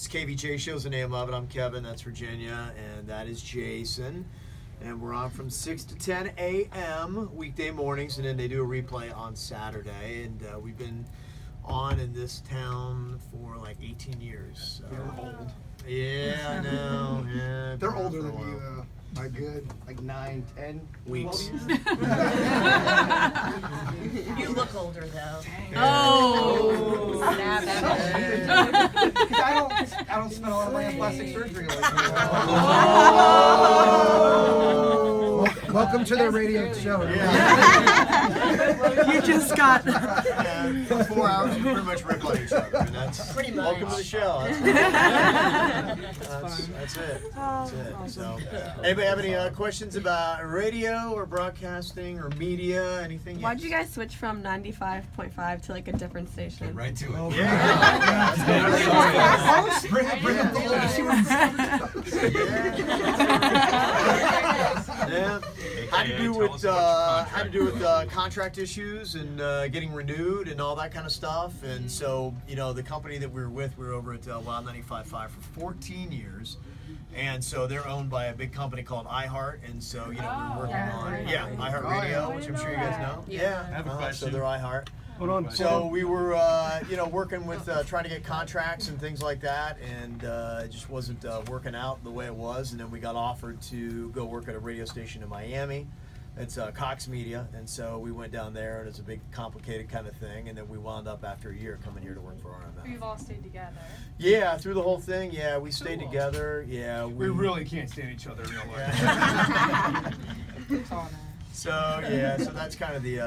It's KVJ show's the name of it. I'm Kevin, that's Virginia, and that is Jason. And we're on from 6 to 10 a.m. weekday mornings, and then they do a replay on Saturday. And we've been on in this town for like 18 years. So. They're old. Yeah, I know. Yeah, they're older than you, though. By good, like 9, 10 weeks. You look older, though. Oh! Snap. Because I don't spend a lot of money on plastic surgery like you. Welcome to the radio show. Yeah. You just got. For 4 hours, you pretty much rip on each other. And that's Pretty much. welcome to the show. That's it. That's it. So, anybody have any questions about radio or broadcasting or media? Anything? Why'd you guys switch from 95.5 to like a different station? Get right to it. Bring up the Yeah. Had to do with contract issues and getting renewed and all that kind of stuff. And so, you know, the company that we were with, we were over at Wild 95.5 for 14 years. And so they're owned by a big company called iHeart, and so, you know, we're working on iHeartRadio, which I'm sure you guys know. Yeah, I have a question. So they're iHeart. Hold on. So we were, you know, working with trying to get contracts and things like that, and it just wasn't working out the way it was. And then we got offered to go work at a radio station in Miami. It's Cox Media, and so we went down there, and it's a big, complicated kind of thing. And then we wound up after a year coming here to work for RMF. We've all stayed together. Yeah, through the whole thing. Yeah, we stayed together. Yeah, We really can't stand each other in real life. So yeah, so that's kind of the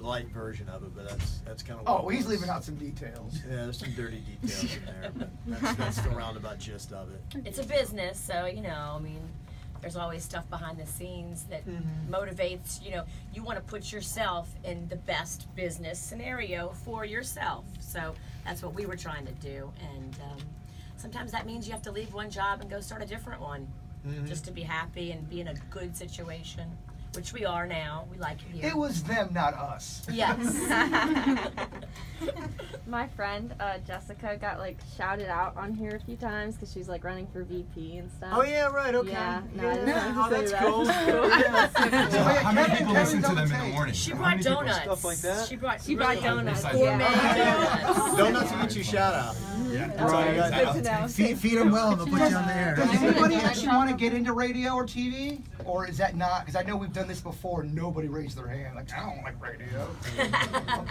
light version of it, but that's kind of. Oh, he's leaving out some details. Yeah, there's some dirty details in there, but that's the roundabout gist of it. It's a business, so, you know, I mean, there's always stuff behind the scenes that motivates, you know, you want to put yourself in the best business scenario for yourself. So that's what we were trying to do. And sometimes that means you have to leave one job and go start a different one just to be happy and be in a good situation, which we are now. We like it here. It was them, not us. Yes. My friend Jessica got like shouted out on here a few times because she's like running for VP and stuff. Oh yeah, right. Okay. Yeah, no, I just Yeah. wanted to Oh, say that's that. cool. How many people listen to them in the morning? She brought donuts. Stuff like that? She brought donuts. Gourmet donuts. Donuts will get you a shout out. That's all you got. Good to know. Feed them well and they'll put you on the air. Does anybody actually want to get into radio or TV? Or is that not? Because I know we've done this before and nobody raised their hand. Like, I don't like radio.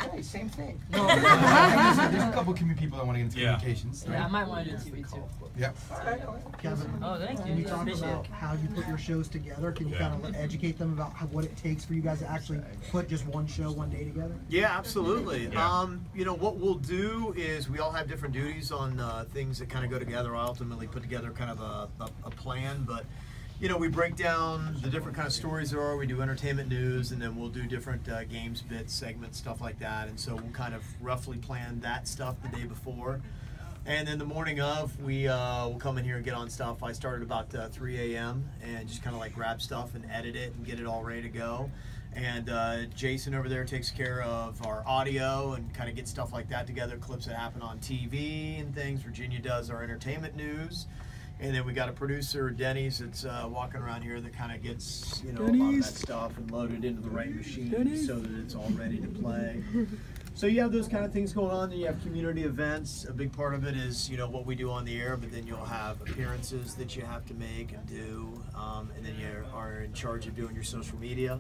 Okay, same thing. No, there's a couple people that want to get into communications. Yeah, I might want to do TV too. Yep. Kevin, Oh, thank you. can you talk Appreciate about it. how you put your shows together? Can you kind of educate them about what it takes for you guys to actually put just one show one day together? Yeah, absolutely. You know, what we'll do is we all have different duties on things that kind of go together. I ultimately put together kind of a plan, but you know, we break down the different kind of stories there are. We do entertainment news, and then we'll do different games, bits, segments, stuff like that. And so we'll kind of roughly plan that stuff the day before. And then the morning of, we will come in here and get on stuff. I started about 3 a.m. and just kind of like grab stuff and edit it and get it all ready to go. And Jason over there takes care of our audio and kind of gets stuff like that together, clips that happen on TV and things. Virginia does our entertainment news. And then we got a producer, Denny's, that's walking around here that kind of gets, you know, a lot of that stuff and loaded into the right machine so that it's all ready to play. So you have those kind of things going on. Then you have community events. A big part of it is, you know, what we do on the air, but then you'll have appearances that you have to make and do. And then you are in charge of doing your social media.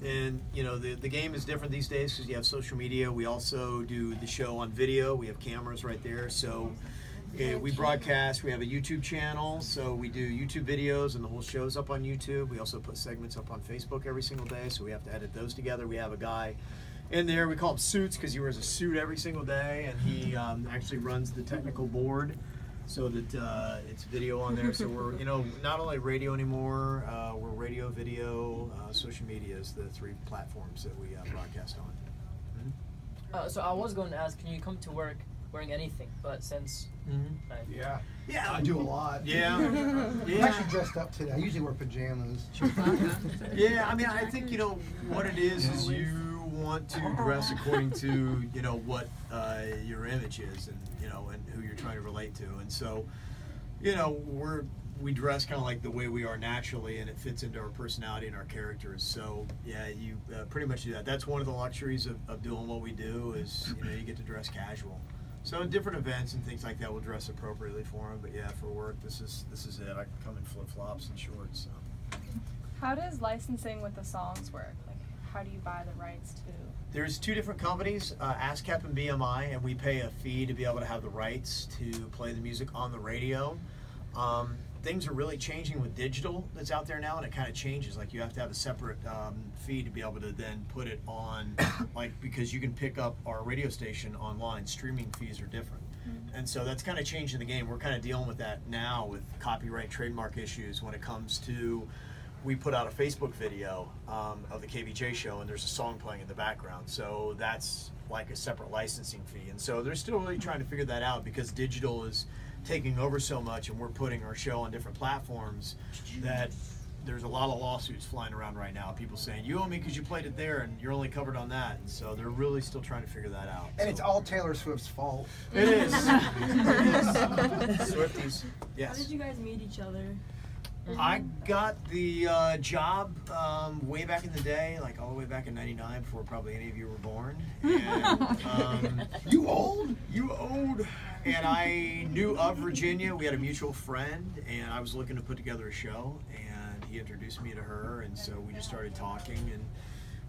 And, you know, the game is different these days because you have social media. We also do the show on video. We have cameras right there. So we broadcast. We have a YouTube channel, so we do YouTube videos, and the whole show's up on YouTube. We also put segments up on Facebook every single day, so we have to edit those together. We have a guy in there. We call him Suits because he wears a suit every single day, and he actually runs the technical board so that it's video on there. So we're, you know, not only radio anymore, we're radio, video, social media is the three platforms that we broadcast on. So I was going to ask, can you come to work wearing anything? But since Yeah, I do a lot. Yeah. I'm actually dressed up today. I usually wear pajamas. Yeah, I mean, I think, you know, what it is you want to dress according to, you know, what your image is, and, you know, and who you're trying to relate to. And so, you know, we dress kind of like the way we are naturally, and it fits into our personality and our characters. So yeah, you pretty much do that. That's one of the luxuries of doing what we do, is, you know, you get to dress casual. So in different events and things like that, we'll dress appropriately for them. But yeah, for work, this is it. I can come in flip-flops and shorts. So. How does licensing with the songs work? Like, how do you buy the rights to? There's two different companies, ASCAP and BMI, and we pay a fee to be able to have the rights to play the music on the radio. Things are really changing with digital that's out there now, and it kind of changes. Like, you have to have a separate fee to be able to then put it on, like, because you can pick up our radio station online. Streaming fees are different. And so that's kind of changing the game. We're kind of dealing with that now with copyright, trademark issues when it comes to, we put out a Facebook video of the KVJ show, and there's a song playing in the background. So that's like a separate licensing fee. And so they're still really trying to figure that out, because digital is taking over so much, and we're putting our show on different platforms, that there's a lot of lawsuits flying around right now. People saying, you owe me because you played it there and you're only covered on that. And so they're really still trying to figure that out. And it's all Taylor Swift's fault. It is. Swifties. Yes. How did you guys meet each other? I got the job way back in the day, like all the way back in '99, before probably any of you were born. And, You old? You old. And I knew of Virginia. We had a mutual friend, and I was looking to put together a show, and he introduced me to her, and so we just started talking, and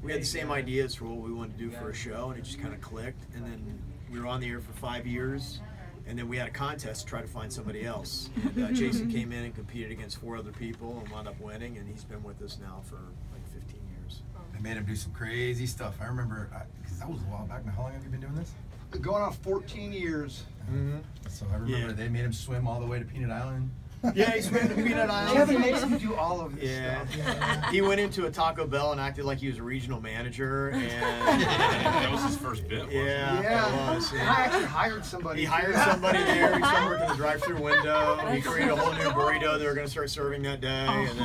we had the same ideas for what we wanted to do for a show, and it just kind of clicked. And then we were on the air for 5 years. And then we had a contest to try to find somebody else. And Jason came in and competed against 4 other people and wound up winning, and he's been with us now for like 15 years. I made him do some crazy stuff. I remember, because that was a while back now. How long have you been doing this? Going on 14 years. Mm-hmm. So I remember they made him swim all the way to Peanut Island. Yeah, he swam to Peanut Island. Kevin makes me do all of this Yeah. stuff. Yeah. He went into a Taco Bell and acted like he was a regional manager, and That was his first bit, wasn't it? yeah, it was. And I actually hired somebody. He hired somebody there. He started working the drive-through window. He created a whole new burrito they were going to start serving that day, and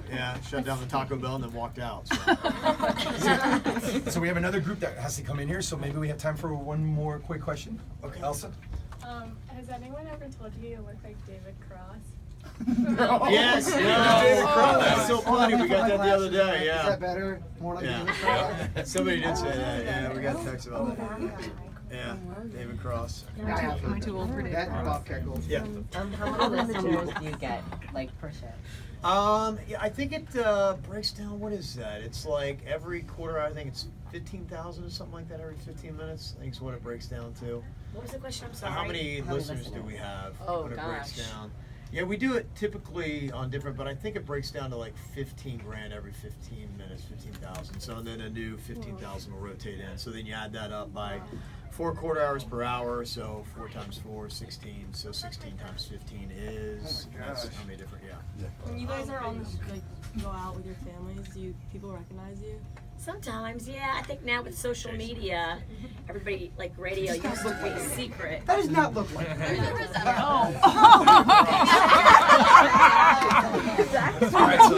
then shut down the Taco Bell and then walked out. So. So we have another group that has to come in here, so maybe we have time for one more quick question. Okay, Elsa? Has anyone ever told you you look like David Cross? Yes, David Cross. That's so funny. We got that the other day. Yeah. Is that better? More like David Cross? Yeah. Somebody did say that. Yeah, we got a text about that. Yeah, David Cross. Am I too old for David Cross? Bob Keckle. Yeah. How many listeners do you get, like, per show? Yeah, I think it breaks down. What is that? It's like every quarter. I think it's 15,000 or something like that. Every 15 minutes, I think is what it breaks down to. What was the question? I'm sorry. How many listeners do we have? Oh, when it breaks gosh. down? Yeah, we do it typically on different, but I think it breaks down to like 15 grand every 15 minutes, 15,000. So then a new 15,000 will rotate in. So then you add that up by 4 quarter hours per hour. So 4 times 4, 16. So 16 times 15 is, that's how many different, yeah. When you guys are on, like, go out with your families, do people recognize you? Sometimes, yeah. I think now with social media, everybody, like, radio used to be secret. That does not look like that. Oh. All right, so